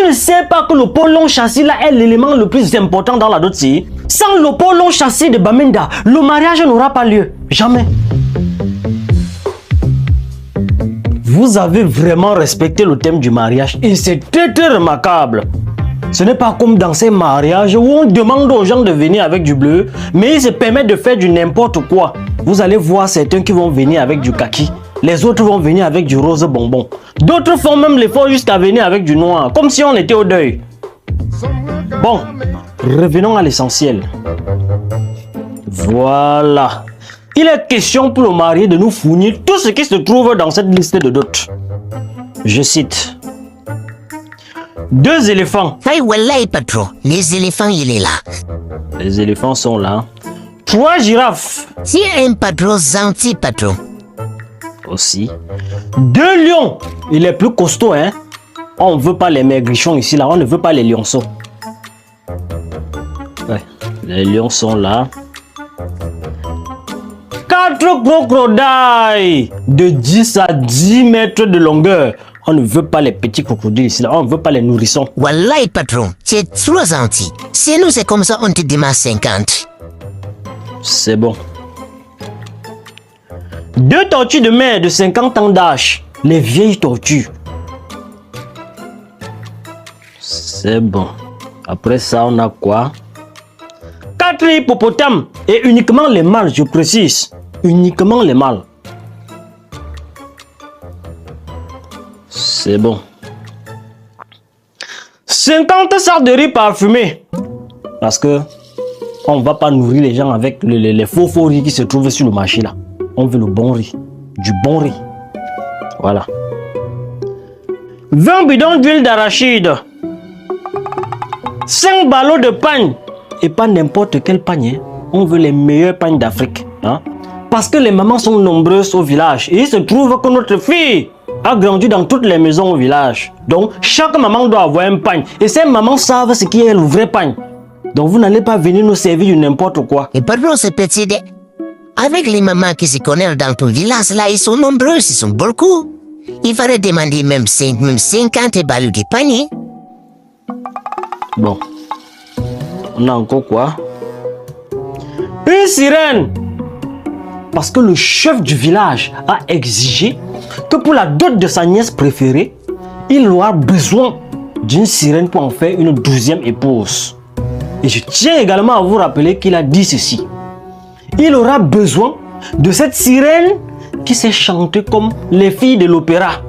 Tu ne sais pas que le pôle long châssis là est l'élément le plus important dans la dot. Sans le pôle long châssis de Bamenda, le mariage n'aura pas lieu. Jamais. Vous avez vraiment respecté le thème du mariage et c'est très très remarquable. Ce n'est pas comme dans ces mariages où on demande aux gens de venir avec du bleu, mais ils se permettent de faire du n'importe quoi. Vous allez voir certains qui vont venir avec du kaki, les autres vont venir avec du rose bonbon. D'autres font même l'effort jusqu'à venir avec du noir, comme si on était au deuil. Bon, revenons à l'essentiel. Voilà. Il est question pour le marié de nous fournir tout ce qui se trouve dans cette liste de dot. Je cite. 2 éléphants. Hey, wallahi, patron. Les éléphants, il est là. Les éléphants sont là. 3 girafes. C'est un patron gentil, patron. Aussi. 2 lions. Il est plus costaud, hein. On ne veut pas les maigrichons ici, là. On ne veut pas les lionceaux. Ouais. Les lions sont là. 4 crocodiles de 10 à 10 mètres de longueur. On ne veut pas les petits crocodiles ici, là. On ne veut pas les nourrissons. Wallahi, patron, tu es trop gentil. C'est nous, c'est comme ça, on te demande 50. C'est bon. 2 tortues de mer de 50 ans d'âge. Les vieilles tortues. C'est bon. Après ça, on a quoi? 4 hippopotames. Et uniquement les mâles, je précise. Uniquement les mâles. C'est bon. 50 sacs de riz parfumés. Parce que on ne va pas nourrir les gens avec les faux riz qui se trouvent sur le marché là. On veut le bon riz. Du bon riz. Voilà. 20 bidons d'huile d'arachide. 5 ballots de pagne. Et pas n'importe quel pagne. On veut les meilleurs pagnes d'Afrique. Hein? Parce que les mamans sont nombreuses au village. Et il se trouve que notre fille a grandi dans toutes les maisons au village. Donc, chaque maman doit avoir un pagne. Et ces mamans savent ce qui est le vrai pagne. Donc, vous n'allez pas venir nous servir de n'importe quoi. Et pardon, ce petit dé. Avec les mamans qui se connaissent dans ton village, là, ils sont nombreux, ils sont beaucoup. Il fallait demander même 50 balles de panier. Bon. On a encore quoi? Une sirène. Parce que le chef du village a exigé que pour la dot de sa nièce préférée, il aura besoin d'une sirène pour en faire une 12e épouse. Et je tiens également à vous rappeler qu'il a dit ceci. Il aura besoin de cette sirène qui s'est chantée comme les filles de l'opéra.